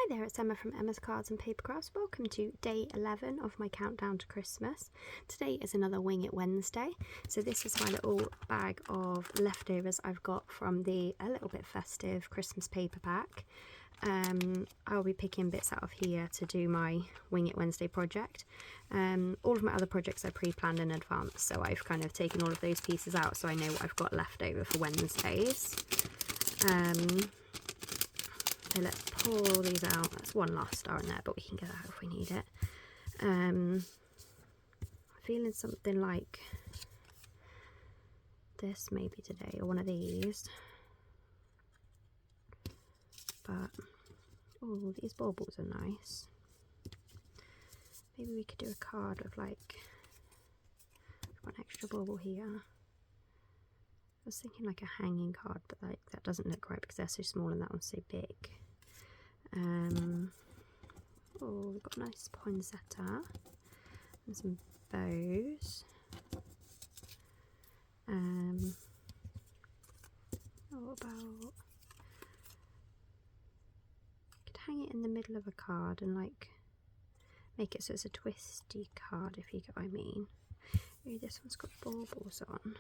Hi there, it's Emma from Emma's Cards and Paper Crafts. Welcome to day 11 of my countdown to Christmas. Today is another Wing It Wednesday. So this is my little bag of leftovers I've got from the A Little Bit Festive Christmas paper pack. I'll be picking bits out of here to do my Wing It Wednesday project. All of my other projects are pre-planned in advance, so I've kind of taken all of those pieces out so I know what I've got left over for Wednesdays. So let's pull all these out. That's one last star in there, but we can get that if we need it. I'm feeling something like this maybe today, or one of these. But, oh, these baubles are nice. Maybe we could do a card with like one extra bauble here. I was thinking like a hanging card, but like that doesn't look right because they're so small and that one's so big. Oh, we've got a nice poinsettia and some bows. What about, could hang it in the middle of a card and like make it so it's a twisty card, if you get what I mean. Maybe this one's got baubles on.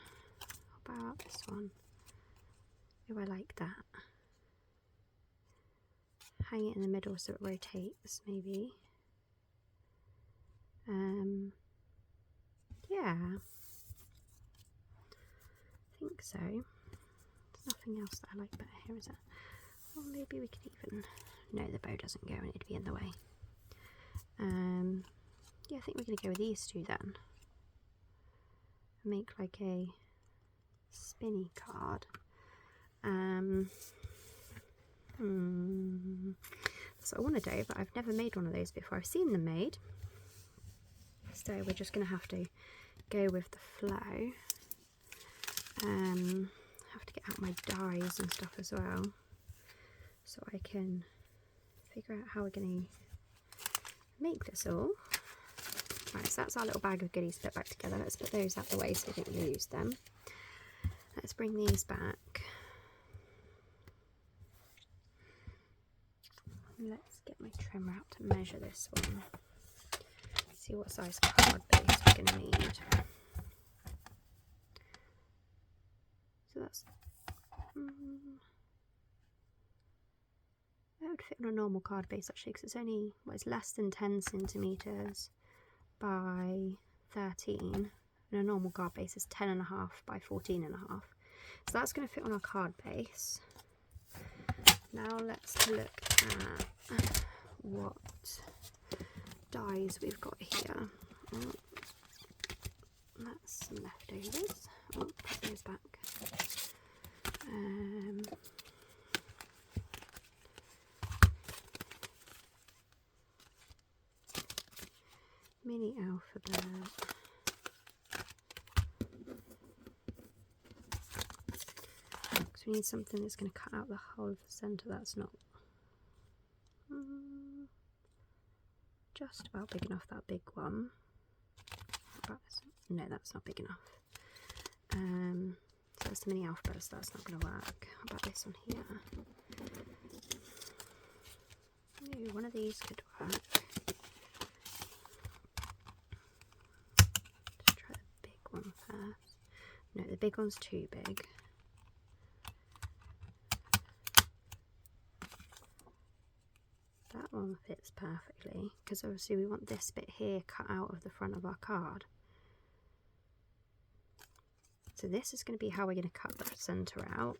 What about this one? Oh, I like that. Hang it in the middle so it rotates, maybe. Yeah, I think so. There's nothing else that I like better here, is it? Or maybe we could even, no, the bow doesn't go and it'd be in the way. Yeah, I think we're going to go with these two then. Make like a spinny card. That's what I want to do, but I've never made one of those before. I've seen them made, so we're just going to have to go with the flow. Have to get out my dies and stuff as well, so I can figure out how we're going to make this all. Right, so that's our little bag of goodies put back together. Let's put those out the way so we don't lose them. Let's bring these back. Let's get my trimmer out to measure this one. See what size card base we're going to need. So that's that would fit on a normal card base actually, because it's only, well, it's less than 10 centimeters by 13, and a normal card base is 10.5 by 14.5. So that's going to fit on our card base. Now let's look at what dies we've got here. Oh, that's some leftovers. Oh, put those back. Mini alphabet. We need something that's going to cut out the whole of the centre. That's not just about big enough, that big one. About this? No, that's not big enough. So that's the mini alphabet, so that's not going to work. How about this one here? Ooh, one of these could work. Let's try the big one first. No, the big one's too big. That one fits perfectly, because obviously we want this bit here cut out of the front of our card. So this is going to be how we're going to cut the centre out.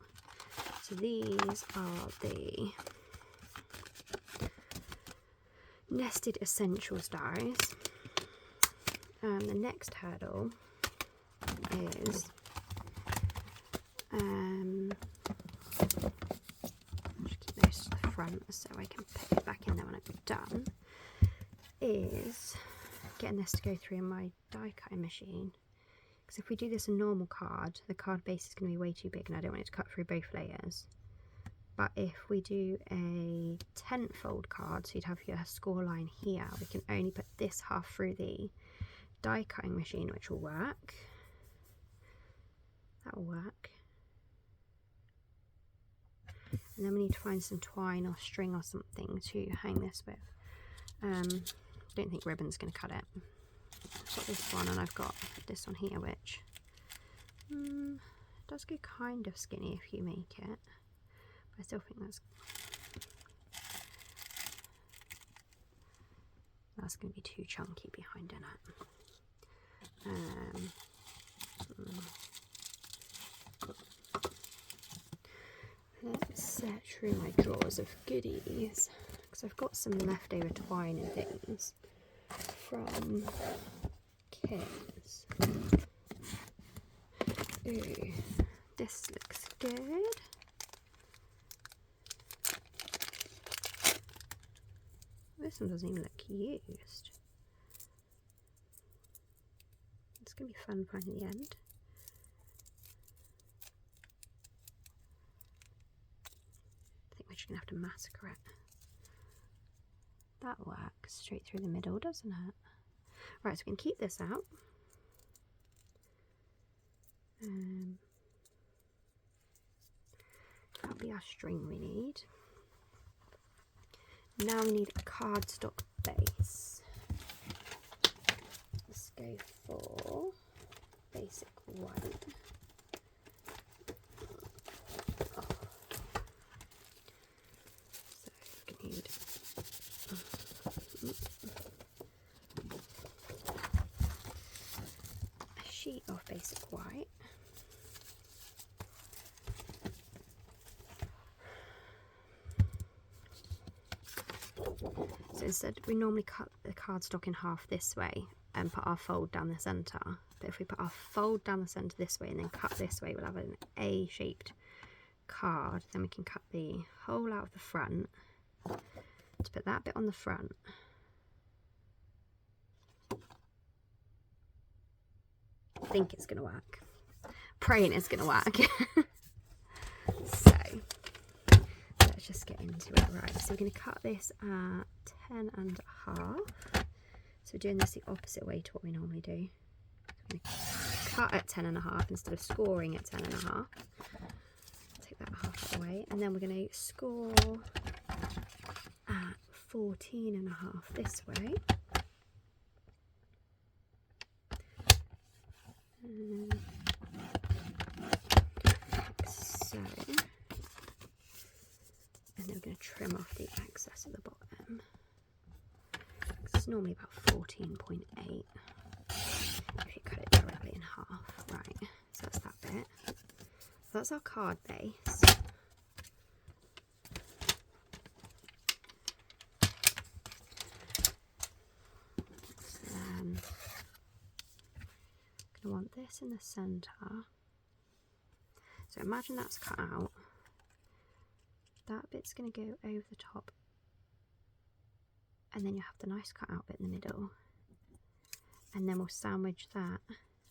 So these are the Nested Essentials dies. The next hurdle is keep those to the front so I can put it back in there when I'm done, is getting this to go through my die cutting machine. Because if we do this in normal card, the card base is going to be way too big and I don't want it to cut through both layers. But if we do a 10-fold card, so you'd have your score line here, we can only put this half through the die cutting machine, which will work. That will work. And then we need to find some twine or string or something to hang this with. Don't think ribbon's going to cut it. I've got this one and I've got this one here, which does go kind of skinny if you make it. But I still think that's going to be too chunky behind in it. Let's search through my drawers of goodies, because I've got some leftover twine and things from kids. Ooh, this looks good. This one doesn't even look used. It's going to be fun finding the end. I think we're just going to have to massacre it. That works straight through the middle, doesn't it? Right, so we can keep this out. That'll be our string we need. Now we need a cardstock base. Let's go for basic white. Oh. So we need a sheet of basic white. So instead, we normally cut the cardstock in half this way and put our fold down the centre. But if we put our fold down the centre this way and then cut this way, we'll have an A-shaped card. Then we can cut the hole out of the front to put that bit on the front. I think it's going to work. Praying it's going to work. So let's just get into it. Right, so we're going to cut this at 10.5. So we're doing this the opposite way to what we normally do. So we're going to cut at 10.5 instead of scoring at 10.5. Take that half out of the way, and then we're going to score at 14.5 this way. Like so. And then we're going to trim off the excess at the bottom. It's normally about 14.8 if you cut it directly in half. Right, so that's that bit. So that's our card base. Then I'm going to want this in the centre. So imagine that's cut out. That bit's going to go over the top, and then you have the nice cut out bit in the middle, and then we'll sandwich that,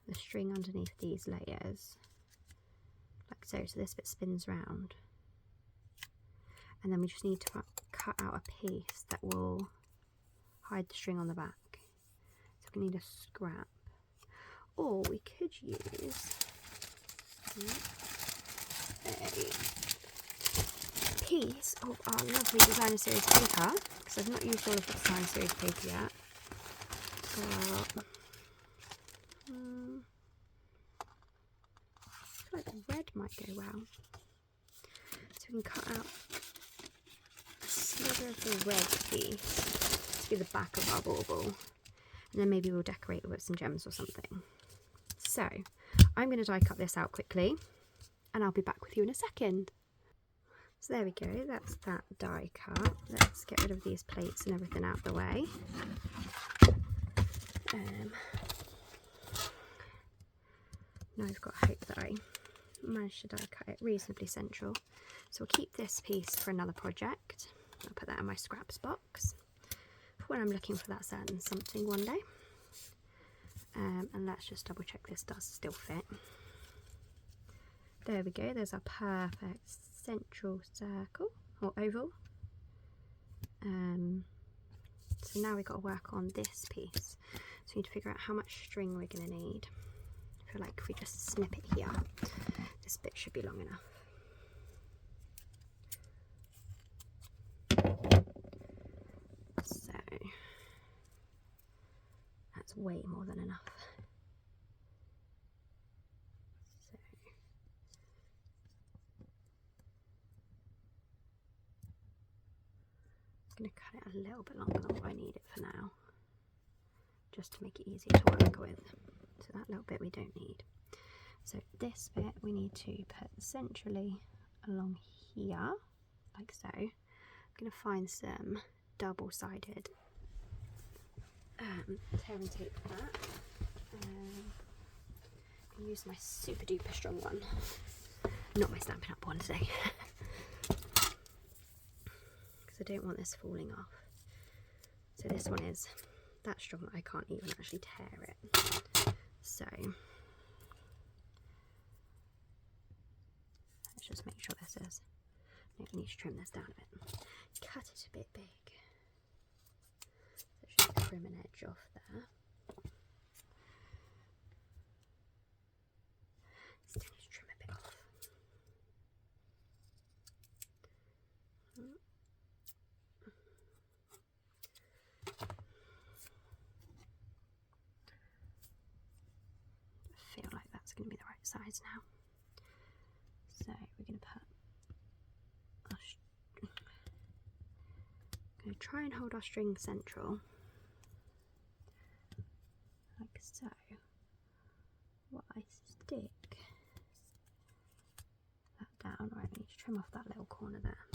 the string underneath these layers, like so. So this bit spins round, and then we just need to cut out a piece that will hide the string on the back. So we need a scrap, or we could use a piece of our lovely designer series paper, because I've not used all of the designer series paper yet. But I feel like the red might go well. So we can cut out a sliver of the red piece to be the back of our bauble, and then maybe we'll decorate it with some gems or something. So I'm going to die cut this out quickly, and I'll be back with you in a second. So there we go, that's that die cut. Let's get rid of these plates and everything out of the way. Now I've got to hope that I managed to die cut it reasonably central. So we'll keep this piece for another project. I'll put that in my scraps box for when I'm looking for that certain something one day. And let's just double check this does still fit. There we go, there's our perfect central circle or oval. So now we've got to work on this piece. So we need to figure out how much string we're going to need. I feel like if we just snip it here, this bit should be long enough. That's way more than enough. So I'm going to cut it a little bit longer than what I need it for now, just to make it easier to work with. So that little bit we don't need. So this bit we need to put centrally along here, like so. I'm going to find some double-sided tear and tape that. I'll use my super duper strong one, not my Stampin' Up one today, because I don't want this falling off. So this one is that strong that I can't even actually tear it. So let's just make sure this is, no, we need to trim this down a bit. Cut it a bit big. So just trim an edge off there. Still need to trim a bit off. I feel like that's going to be the right size now. So we're going to put our going to try and hold our string central, like so. What I stick that down, right, we need to trim off that little corner there,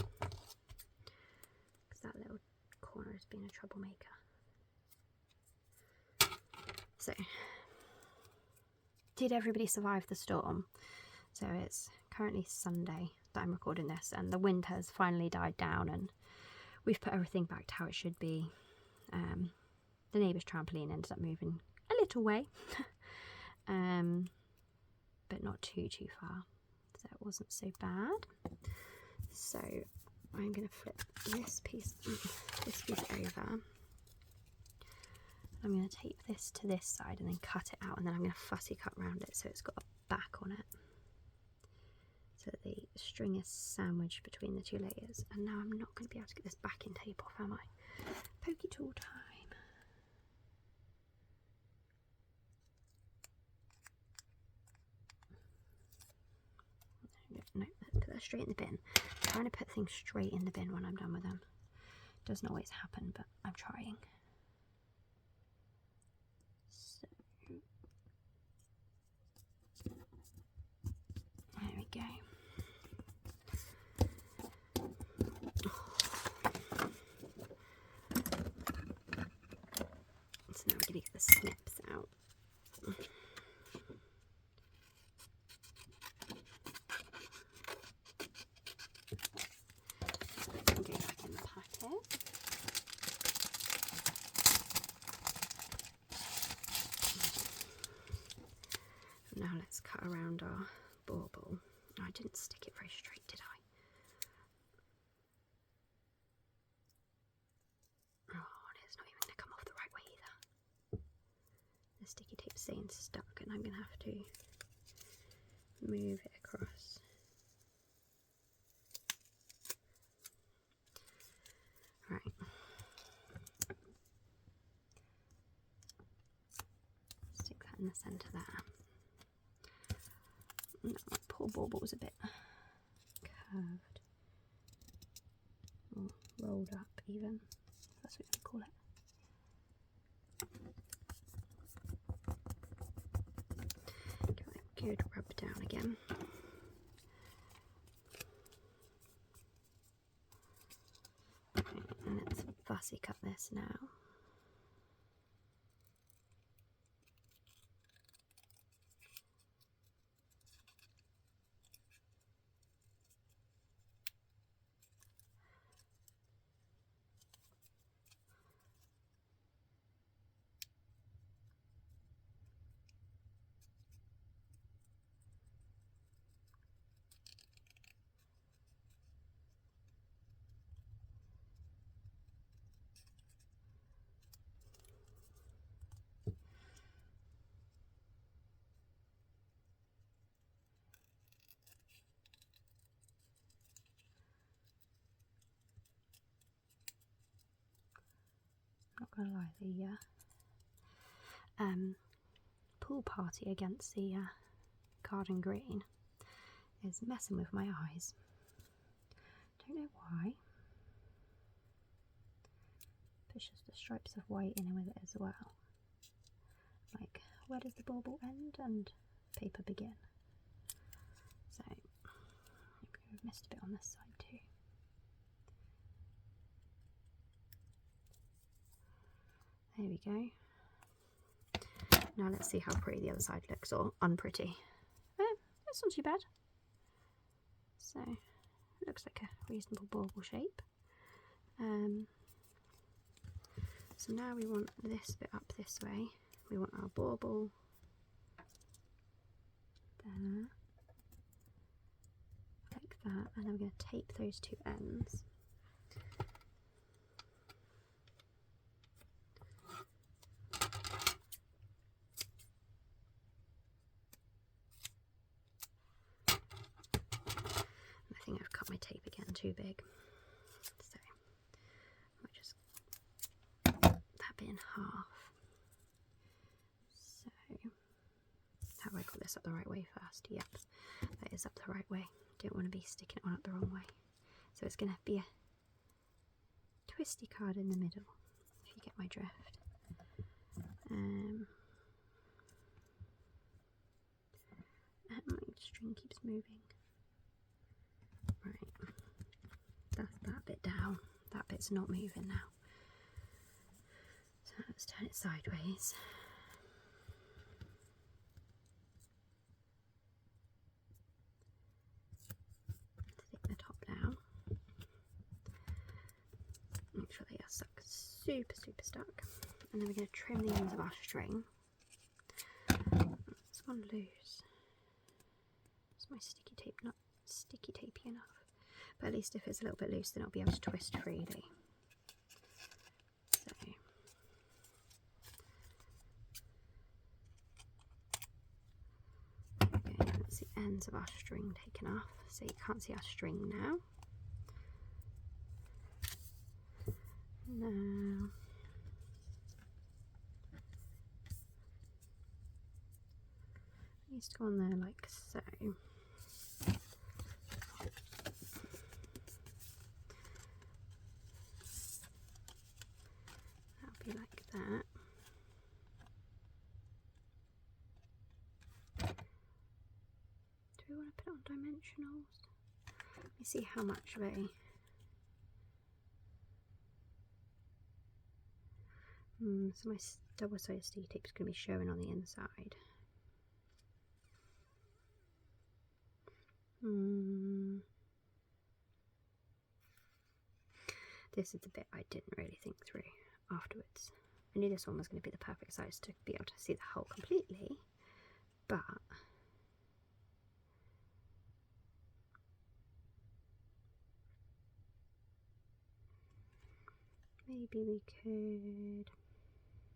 because that little corner has been a troublemaker. So, did everybody survive the storm? So it's currently Sunday that I'm recording this, and the wind has finally died down, and we've put everything back to how it should be. The neighbour's trampoline ended up moving a little way, but not too far, so it wasn't so bad. So I'm going to flip this piece over. I'm going to tape this to this side and then cut it out, and then I'm going to fussy cut around it so it's got a back on it, so that the string is sandwiched between the two layers. And now I'm not going to be able to get this backing tape off, am I? Pokey tool time. No, let's put that straight in the bin. I'm trying to put things straight in the bin when I'm done with them. Doesn't always happen, but I'm trying. So there we go. So now we're going to get the snips out. Go back in the packet. Now let's cut around our bauble. Oh, I didn't stick it very straight, did I? Oh, it's not even going to come off the right way either. The sticky tape's staying stuck, and I'm going to have to move it across. Right. Stick that in the centre there. No, my poor bauble's a bit curved, or rolled up even, if that's what you call it. Give it a good rub down again. Okay, and let's fussy cut this now. Not gonna lie, the pool party against the garden green is messing with my eyes. Don't know why. Pushes the stripes of white in with it as well. Like, where does the bauble end and paper begin? So, maybe we've missed a bit on this side too. There we go. Now let's see how pretty the other side looks, or unpretty. That's not too bad. So, it looks like a reasonable bauble shape. So now we want this bit up this way. We want our bauble there, like that, and then we're going to tape those two ends. I think I've cut my tape again too big, so I might just that bit in half. So, have I got this up the right way first? Yep, that is up the right way. Don't want to be sticking it on up the wrong way. So it's going to be a twisty card in the middle, if you get my drift. My string keeps moving. Right, that's that bit down. That bit's not moving now. So let's turn it sideways. Stick the top down. Make sure they are stuck, super stuck. And then we're going to trim the ends of our string. It's gone loose. Is my sticky tape not sticky tapey enough? But at least if it's a little bit loose, then I'll be able to twist freely. So, okay, that's the ends of our string taken off. So you can't see our string now. Now, it needs to go on there like so. That'll be like that. Do we want to put it on dimensionals? Let me see how much of a so my double-sided sticky tape is going to be showing on the inside. This is the bit I didn't really think through afterwards. I knew this one was going to be the perfect size to be able to see the hole completely, but maybe we could.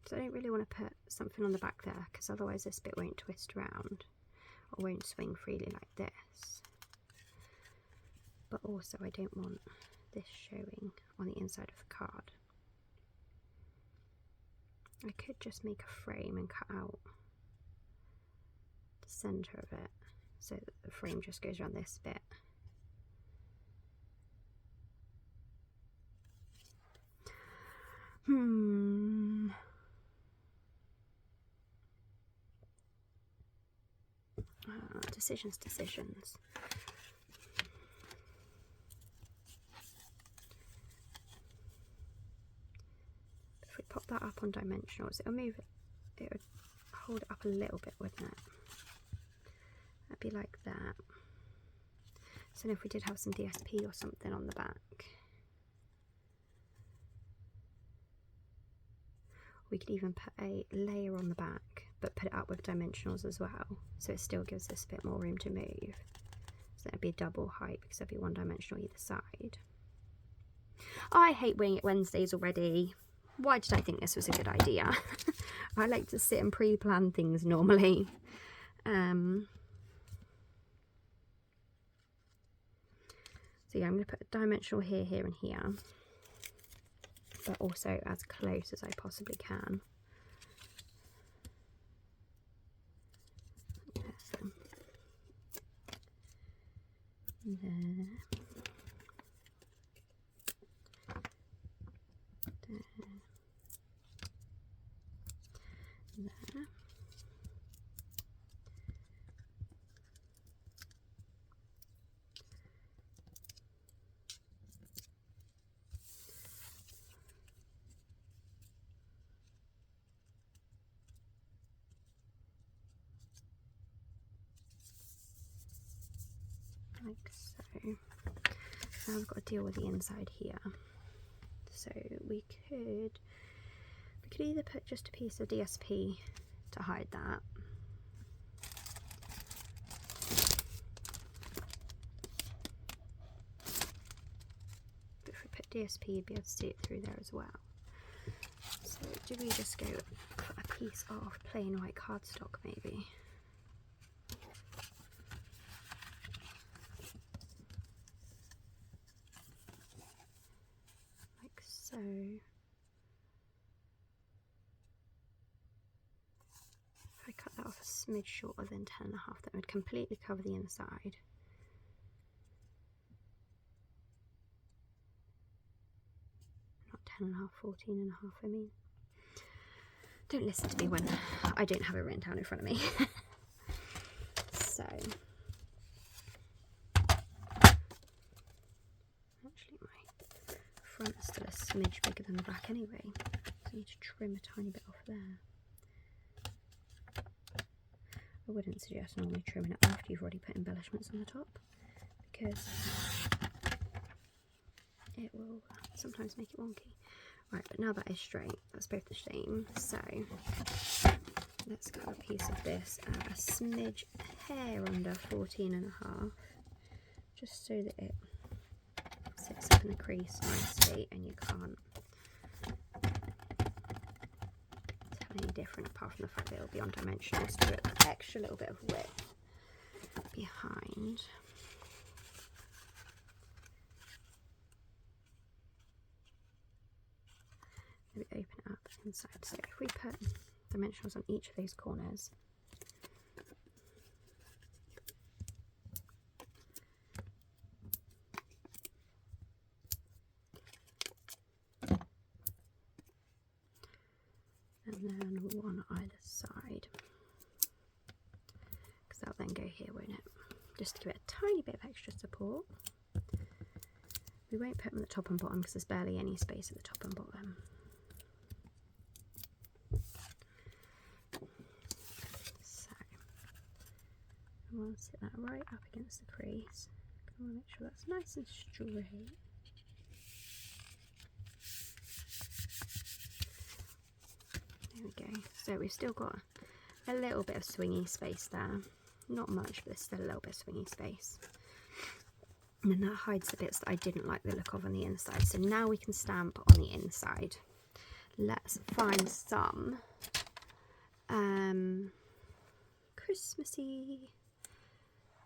So I don't really want to put something on the back there, because otherwise this bit won't twist around or won't swing freely like this. But also I don't want this showing on the inside of the card. I could just make a frame and cut out the centre of it so that the frame just goes around this bit. Decisions. If we pop that up on dimensionals, it'll move it. It would hold it up a little bit, wouldn't it? That'd be like that. So if we did have some DSP or something on the back, we could even put a layer on the back, but put it up with dimensionals as well, so it still gives us a bit more room to move. So that'd be a double height, because there'd be one dimensional either side. I hate Wing It Wednesdays already. Why did I think this was a good idea? I like to sit and pre-plan things normally. So yeah, I'm going to put a dimensional here, here and here, but also as close as I possibly can. like so. Now we've got to deal with the inside here. So we could either put just a piece of DSP to hide that. But if we put DSP, you'd be able to see it through there as well. So do we just go for a piece of plain white cardstock maybe? Like so. If I cut that off a smidge shorter than 10.5, that would completely cover the inside. Not 10.5, 14.5, I mean. Don't listen to me when I don't have it written down in front of me. So, actually my front's still a smidge bigger than the back anyway, so I need to trim a tiny bit off there. I wouldn't suggest normally trimming it after you've already put embellishments on the top, because it will sometimes make it wonky. Right, but now that is straight, that's both the same, so let's cut a piece of this at a smidge hair under 14.5, just so that it sits up in the crease nicely and you can't tell any different, apart from the fact that it'll be undimensional, so put that extra little bit of width behind. Maybe open it up inside. So if we put dimensionals on each of those corners, and then one either side, because that'll then go here, won't it? Just to give it a tiny bit of extra support. We won't put them at the top and bottom because there's barely any space at the top and bottom. I want to sit that right up against the crease. I want to make sure that's nice and straight. There we go. So we've still got a little bit of swingy space there. Not much, but there's still a little bit of swingy space. And then that hides the bits that I didn't like the look of on the inside. So now we can stamp on the inside. Let's find some Christmassy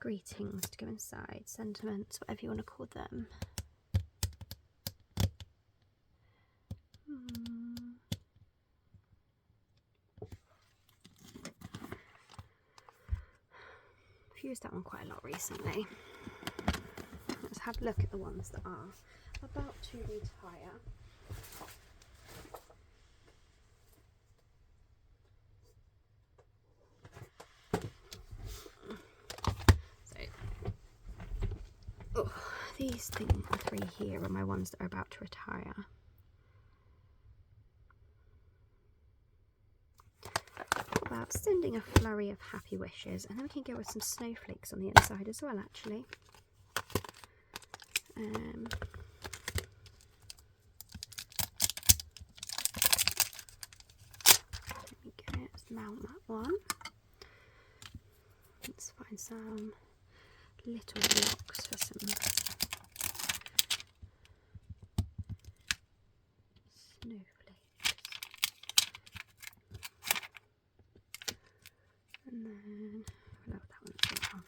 greetings to go inside, sentiments, whatever you want to call them. I've used that one quite a lot recently. Let's have a look at the ones that are about to retire. These three here are my ones that are about to retire. What about sending a flurry of happy wishes, and then we can go with some snowflakes on the inside as well, actually. There we go, let's mount that one. Let's find some little blocks for some snowflakes, and then we'll have that one as well.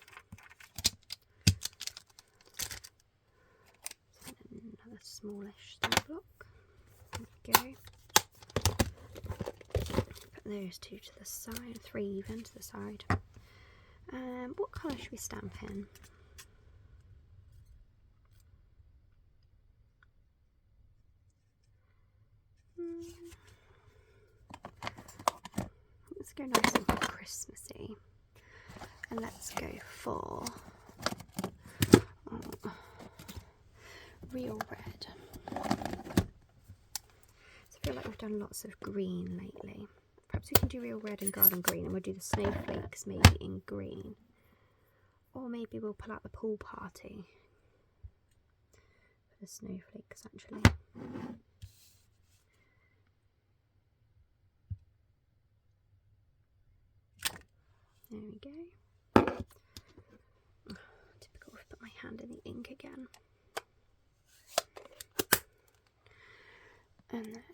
And another smallish snow block. There we go. Put those two to the side, three even to the side. What colour should we stamp in? Let's go nice and Christmassy, and let's go for real red. So I feel like we've done lots of green lately. Perhaps we can do real red and garden green, and we'll do the snowflakes maybe in green. Or maybe we'll pull out the pool party for the snowflakes actually. There we go. Oh, typical, I've put my hand in the ink again. And then,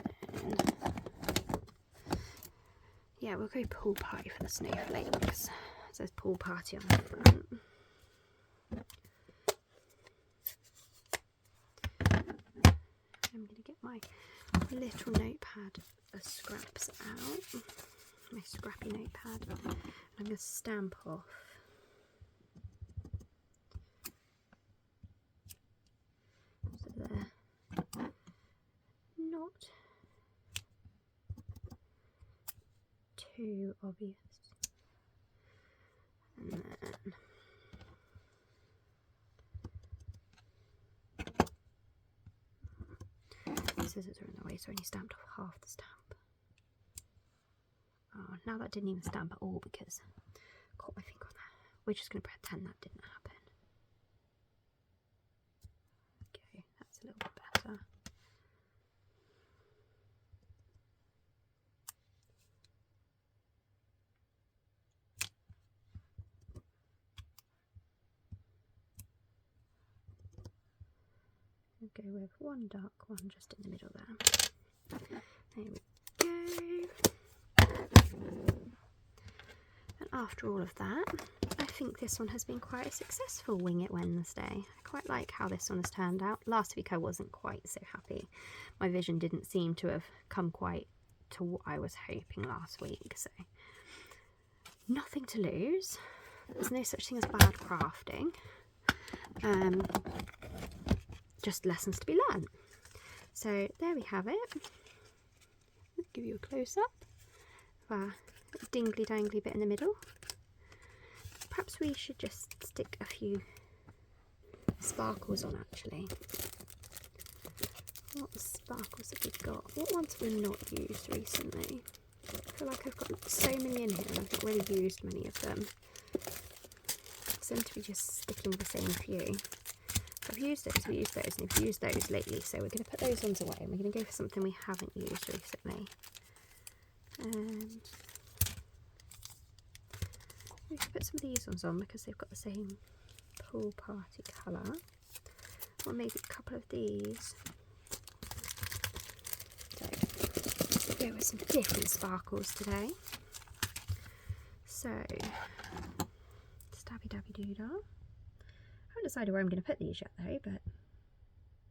yeah, we'll go pool party for the snowflakes. It says pool party on the front. I'm going to get my little notepad of scraps out, my scrappy notepad, and I'm going to stamp off so they're not too obvious. And then scissors are in the way, so I only stamped off half the stamp. Oh, now that didn't even stamp at all because I caught my finger on that. We're just going to pretend that didn't happen. Okay, that's a little bit better. We'll go with one dark one just in the middle there. There we go. And after all of that, I think this one has been quite a successful Wing It Wednesday. I quite like how this one has turned out. Last week I wasn't quite so happy. My vision didn't seem to have come quite to what I was hoping last week, so nothing to lose. There's no such thing as bad crafting. Just lessons to be learned. So there we have it. Let's give you a close-up of our dingly dangly bit in the middle. Perhaps we should just stick a few sparkles on actually. What sparkles have we got? What ones have we not used recently? I feel like I've got so many in here and I've not really used many of them. I seem to be just sticking with the same few. I've used those, and we've used those lately, so we're going to put those ones away and we're going to go for something we haven't used recently. And we can put some of these ones on because they've got the same pool party colour. Or maybe a couple of these. So let's go with some different sparkles today. So, stabby dabby doodah. I haven't decided where I'm going to put these yet though, but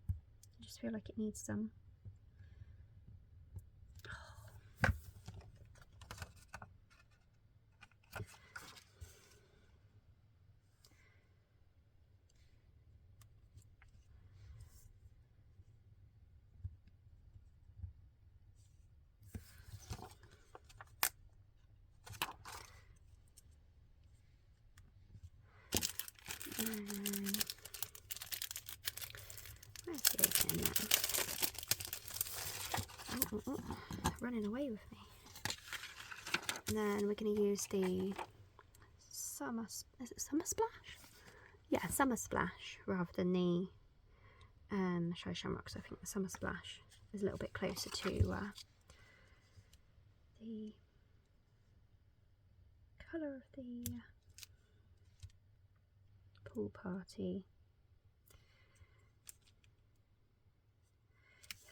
I just feel like it needs some. Where's the opening then? Running away with me. And then we're going to use the Summer, is it Summer Splash? Yeah, Summer Splash rather than the Shy Shamrock. So I think the Summer Splash is a little bit closer to the colour of the pool party.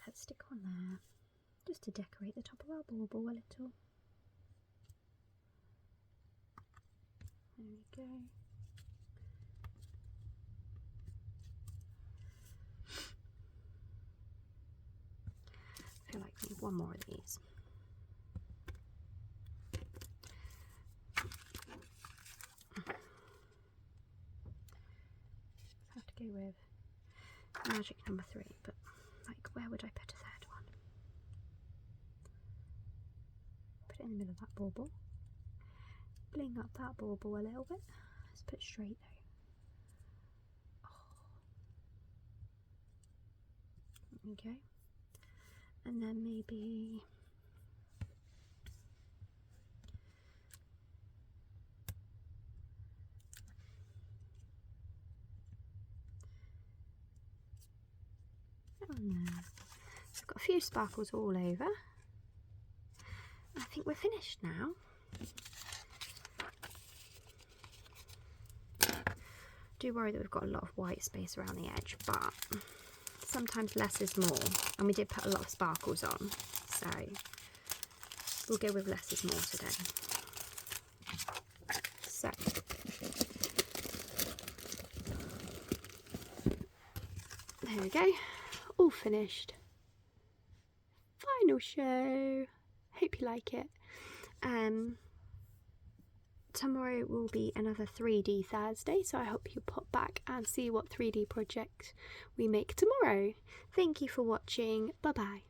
Let's stick one there just to decorate the top of our bauble a little. There we go. I feel like we need one more of these. I have to go with magic number 3, but like where would I put a third one? Put it in the middle of that bauble. Bling up that bauble a little bit. Let's put it straight though. Oh. Okay. And then maybe I've got a few sparkles all over. I think we're finished now. Do worry that we've got a lot of white space around the edge, but sometimes less is more, and we did put a lot of sparkles on, so we'll go with less is more today. So there we go, all finished. Final show. Hope you like it. Tomorrow will be another 3D Thursday, so I hope you pop back and see what 3D project we make tomorrow. Thank you for watching. Bye bye.